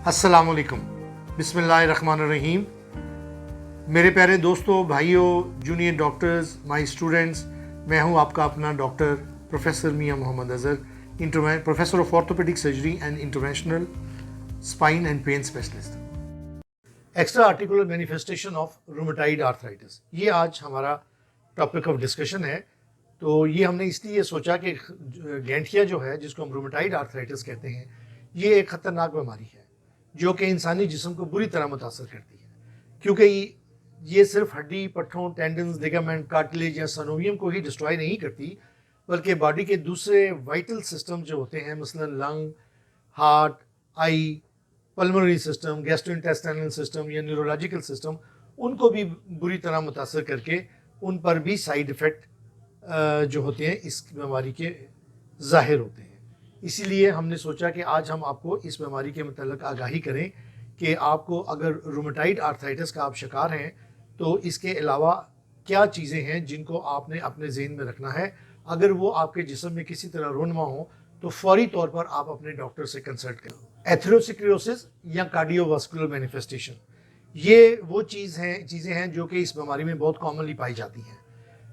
अस्सलाम वालेकुम, बिस्मिल्लाहिर्रहमानिर्रहीम। मेरे प्यारे दोस्तों, भाइयों, जूनियर डॉक्टर्स, माय स्टूडेंट्स, मैं हूं आपका अपना doctor professor Mian Mohammad Azhar, professor of orthopaedic surgery and interventional spine and pain specialist. Extra articular manifestation of rheumatoid arthritis, ये आज हमारा टॉपिक ऑफ डिस्कशन है। तो ये हमने इसलिए सोचा कि गैंठिया जो है, जिसको हम रूमेटाइड आर्थराइटिस कहते हैं, ये एक ख़तरनाक बीमारी है जो कि इंसानी जिस्म को बुरी तरह मुतासर करती है, क्योंकि ये सिर्फ हड्डी, पट्ठों, टेंडन्स, लिगामेंट, कार्टिलेज या सनोवियम को ही डिस्ट्रॉय नहीं करती, बल्कि बॉडी के दूसरे वाइटल सिस्टम जो होते हैं, मसलन लंग, हार्ट, आई, पल्मोनरी सिस्टम, गैस्ट्रोइंटेस्टाइनल सिस्टम या न्यूरोलॉजिकल सिस्टम, उनको भी बुरी तरह मुतासर करके उन पर भी साइड इफ़ेक्ट जो होते हैं इस बीमारी के ज़ाहिर होते हैं। इसीलिए हमने सोचा कि आज हम आपको इस बीमारी के मतलब आगाही करें कि आपको अगर रूमेटाइड आर्थराइटिस का आप शिकार हैं तो इसके अलावा क्या चीज़ें हैं जिनको आपने अपने ज़हन में रखना है। अगर वो आपके जिस्म में किसी तरह रोनमा हो तो फौरी तौर पर आप अपने डॉक्टर से कंसल्ट करें। एथेरोस्क्लेरोसिस या कार्डियोवास्कुलर मैनिफेस्टेशन, ये वो चीज़ें हैं जो कि इस बीमारी में बहुत कॉमनली पाई जाती हैं।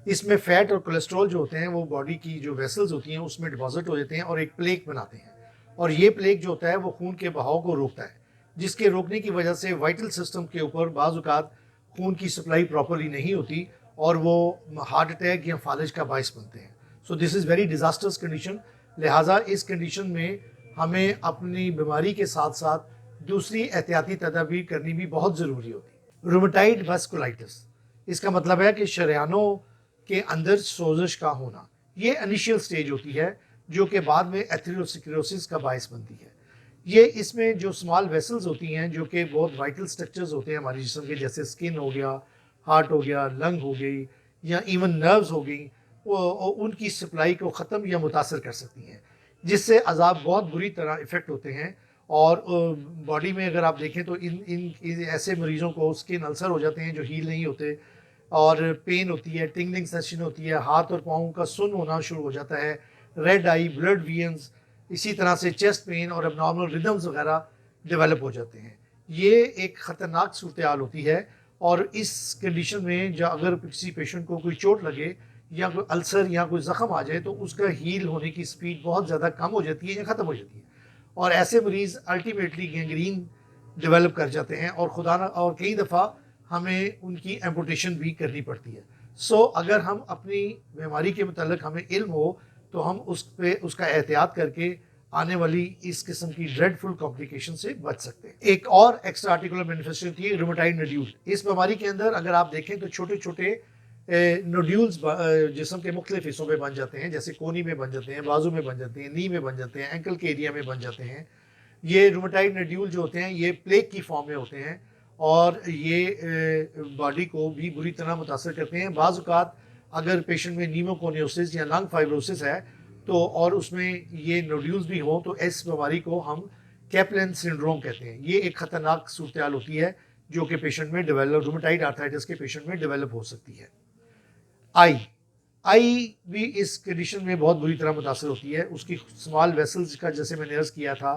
इसमें फैट और कोलेस्ट्रॉल जो होते हैं वो बॉडी की जो वेसल्स होती हैं उसमें डिपॉजिट हो जाते हैं और एक प्लेक बनाते हैं, और ये प्लेक जो होता है वो खून के बहाव को रोकता है, जिसके रोकने की वजह से वाइटल सिस्टम के ऊपर बाज़ औक़ात खून की सप्लाई प्रॉपरली नहीं होती और वो हार्ट अटैक या फालिज का बायस बनते हैं। So this is very disasters condition. लिहाजा इस कंडीशन में हमें अपनी बीमारी के साथ साथ दूसरी एहतियाती तदाबीर करनी भी बहुत ज़रूरी होती है। रूमेटाइड वास्कुलाइटिस, इसका मतलब है कि शरियानों के अंदर सोजिश का होना, ये इनिशियल स्टेज होती है जो कि बाद में एथेरोस्क्लेरोसिस का बायस बनती है। ये इसमें जो स्मॉल वेसल्स होती हैं जो कि बहुत वाइटल स्ट्रक्चर्स होते हैं हमारे जिस्म के, जैसे स्किन हो गया, हार्ट हो गया, लंग हो गई या इवन नर्व्स हो गई, वो उनकी सप्लाई को ख़त्म या मुतासर कर सकती हैं, जिससे अज़ाब बहुत बुरी तरह इफ़ेक्ट होते हैं। और बॉडी में अगर आप देखें तो इन ऐसे मरीज़ों को स्किन अल्सर हो जाते हैं जो हील नहीं होते, और पेन होती है, टिंगलिंग सेंसेशन होती है, हाथ और पाँव का सुन्न होना शुरू हो जाता है, रेड आई, ब्लड वीन्स, इसी तरह से चेस्ट पेन और एबनॉर्मल रिदम्स वगैरह डेवलप हो जाते हैं। ये एक ख़तरनाक सूरत हाल होती है, और इस कंडीशन में जो अगर किसी पेशेंट को कोई चोट लगे या कोई अल्सर या कोई ज़ख़म आ जाए तो उसका हील होने की स्पीड बहुत ज़्यादा कम हो जाती है या ख़त्म हो जाती है, और ऐसे मरीज़ अल्टीमेटली गैंग्रीन डेवलप कर जाते हैं और खुदा न और कई दफ़ा हमें उनकी एम्पुटेशन भी करनी पड़ती है। सो अगर हम अपनी बीमारी के मतलब हमें इल्म हो तो हम उसका एहतियात करके आने वाली इस किस्म की ड्रेडफुल कॉम्प्लिकेशन से बच सकते हैं। एक और एक्स्ट्रा आर्टिकुलर मैनिफेस्टेशन थी रूमेटाइड नोड्यूल। इस बीमारी के अंदर अगर आप देखें तो छोटे छोटे नोड्यूल्स जिस्म के मुख्तलिफ हिस्सों में बन जाते हैं, जैसे कोनी में बन जाते हैं, बाजू में बन जाते हैं, नी में बन जाते हैं, एंकल के एरिया में बन जाते हैं। ये रूमेटाइड नोड्यूल जो होते हैं ये प्लेग की फॉर्म में होते हैं और ये बॉडी को भी बुरी तरह मुतासर करते हैं। बाज़ औक़ात अगर पेशेंट में नीमोकोनियोसिस या लंग फाइब्रोसिस है तो और उसमें ये नोड्यूल्स भी हों तो इस बीमारी को हम कैप्लन सिंड्रोम कहते हैं। ये एक ख़तरनाक सूरत हाल होती है जो कि पेशेंट में डेवलप, रूमेटाइड आर्थराइटिस के पेशेंट में डेवलप हो सकती है। आई भी इस कंडीशन में बहुत बुरी तरह मुतासर होती है। उसकी स्मॉल वेसल्स का, जैसे मैंने अर्ज़ किया था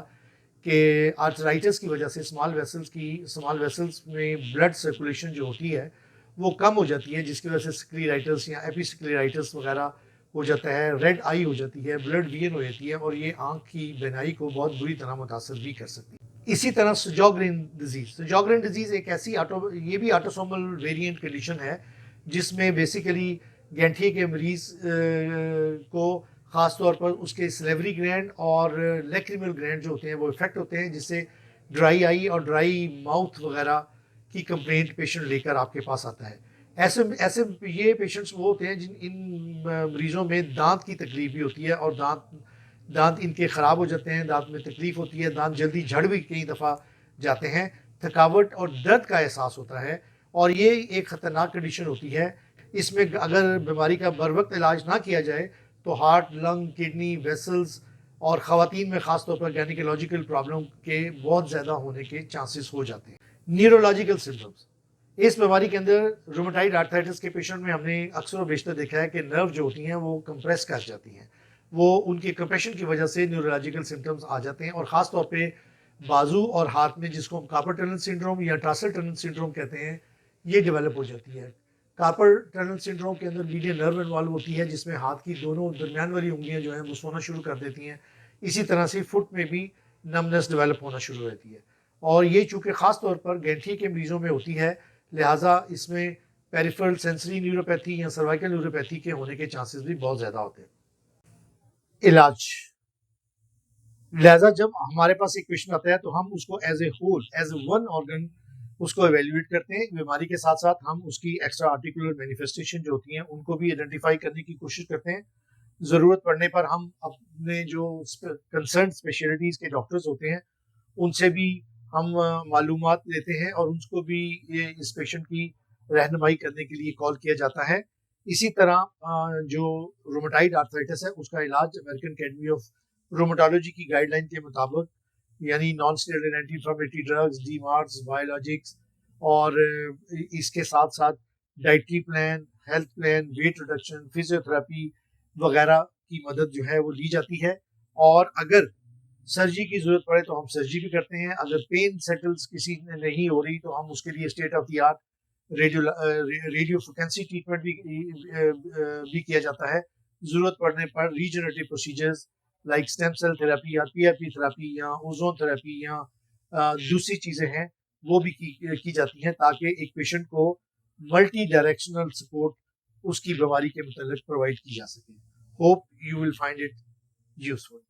कि आर्थराइटिस की वजह से स्मॉल वेसल्स में ब्लड सर्कुलेशन जो होती है वो कम हो जाती है, जिसकी वजह से स्क्लेराइटिस या एपिस्क्लेराइटिस वगैरह हो जाता है, रेड आई हो जाती है, ब्लड वीन हो जाती है, और ये आँख की बीनाई को बहुत बुरी तरह मुतासर भी कर सकती है। इसी तरह सजोग्रेन डिजीज़ एक ऐसी ये भी ऑटोसोमल वेरिएंट कंडीशन है जिसमें बेसिकली गैंठिया के मरीज़ को ख़ास तौर पर उसके सलेवरी ग्लैंड और लैक्रिमल ग्लैंड जो होते हैं वो इफ़ेक्ट होते हैं, जिससे ड्राई आई और ड्राई माउथ वगैरह की कंप्लेंट पेशेंट लेकर आपके पास आता है। ऐसे ऐसे ये पेशेंट्स वो होते हैं जिन इन मरीज़ों में दांत की तकलीफ भी होती है और दांत इनके ख़राब हो जाते हैं, दांत में तकलीफ़ होती है, दांत जल्दी झड़ भी कई दफ़ा जाते हैं, थकावट और दर्द का एहसास होता है, और ये एक ख़तरनाक कंडीशन होती है। इसमें अगर बीमारी का बर वक्त इलाज ना किया जाए तो हार्ट, लंग, किडनी, वेसल्स और ख़वातीन में ख़ास तौर पर गायनिकोलॉजिकल प्रॉब्लम के बहुत ज़्यादा होने के चांसेस हो जाते हैं। न्यूरोलॉजिकल सिम्टम्स, इस बीमारी के अंदर रूमेटाइड आर्थराइटिस के पेशेंट में हमने अक्सर व बेशतर देखा है कि नर्व जो होती हैं वो कंप्रेस कर जाती हैं, वो उनके कंप्रेशन की वजह से न्यूरोलॉजिकल सिम्टम्स आ जाते हैं, और ख़ास तौर पे बाजू और हाथ में, जिसको हम कार्पल टनल सिंड्रोम या टार्सल टनल सिंड्रोम कहते हैं, ये डेवलप हो जाती है। कार्पल टनल सिंड्रोम के अंदर मीडियन नर्व इन्वॉल्व होती है, जिसमें हाथ की दोनों दरमियान वाली उंगलियां जो हैं वो सोना शुरू कर देती हैं। इसी तरह से फुट में भी नमनेस डेवलप होना शुरू हो जाती है, और ये चूँकि ख़ास तौर पर गैंठी के मरीजों में होती है, लिहाजा इसमें पेरिफेरल सेंसरी न्यूरोपैथी या सर्वाइकल न्यूरोपैथी के होने के चांसेस भी बहुत ज़्यादा होते हैं। इलाज, लिहाजा जब हमारे पास एक पेशेंट आता है तो हम उसको as a whole, as a one organ उसको एवेल्युएट करते हैं। बीमारी के साथ साथ हम उसकी एक्स्ट्रा आर्टिकुलर मैनिफेस्टेशन जो होती हैं उनको भी आइडेंटिफाई करने की कोशिश करते हैं। ज़रूरत पड़ने पर हम अपने जो कंसर्न स्पेशलिटीज़ के डॉक्टर्स होते हैं उनसे भी हम मालूमात लेते हैं, और उनको भी ये इस पेशेंट की रहनुमाई करने के लिए कॉल किया जाता है। इसी तरह जो रोमेटाइड आर्थराइटिस है उसका इलाज अमेरिकन अकेडमी ऑफ रोमेटोलॉजी की गाइडलाइन के मुताबिक, यानी non steroidal anti inflammatory drugs, DMARDs, biologics, और इसके साथ साथ dietary plan, health plan, weight reduction, physiotherapy वगैरह की मदद जो है वो ली जाती है। और अगर सर्जरी की जरूरत पड़े तो हम सर्जरी भी करते हैं। अगर पेन सेटल्स किसी ने नहीं हो रही तो हम उसके लिए state of the art radio frequency treatment भी किया जाता है। जरूरत पड़ने पर regenerative procedures like stem cell therapy या पीआरपी थेरेपी या ओजोन थेरेपी या दूसरी चीज़ें हैं वो भी की जाती हैं, ताकि एक पेशेंट को मल्टी डायरेक्शनल सपोर्ट उसकी बीमारी के मुताबिक प्रोवाइड की जा सके। Hope you will find it useful.